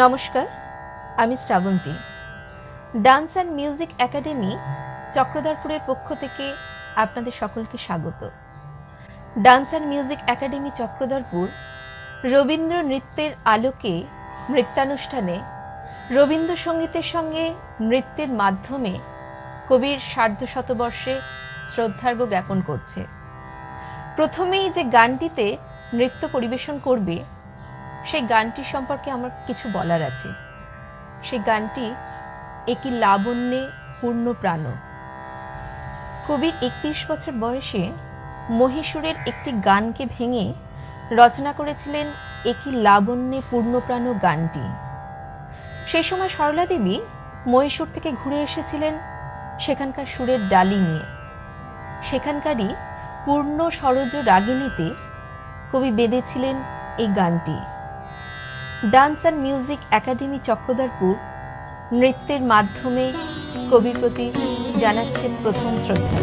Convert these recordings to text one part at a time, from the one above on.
নমস্কার, আমি Shrabanti. Dance and music academy চক্রধরপুরের পক্ষ থেকে আপনাদের সকলকে স্বাগত। Dance and music academy Chakradharpur Rabindra নৃত্যের আলোকে নৃত্যানুষ্ঠানে রবীন্দ্রসঙ্গীতের সঙ্গে নৃত্যের মাধ্যমে কবির সার্ধশতবর্ষে শ্রদ্ধার্ঘ জ্ঞাপন করছে। প্রথমেই যে গানটিতে নৃত্য পরিবেশন করবে সেই গানটি সম্পর্কে আমার কিছু বলার আছে। সেই গানটি একই লাবণ্যে পূর্ণ প্রাণ। কবির 31 বছর বয়সে মহীশূরের একটি গানকে ভেঙে রচনা করেছিলেন একই লাবণ্যে পূর্ণপ্রাণ গানটি। সেই সময় সরলা দেবী মহীশূর থেকে ঘুরে এসেছিলেন সেখানকার সুরের ডালি নিয়ে। সেখানকারই পূর্ণ সরোজ রাগিণীতে কবি বেঁধেছিলেন এই গানটি। Dance and music academy Chakradharpur নৃত্যের মাধ্যমে কবির প্রতি জানাচ্ছে প্রথম শ্রদ্ধা।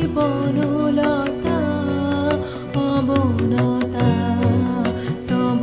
জীবনলতা অবনতা তব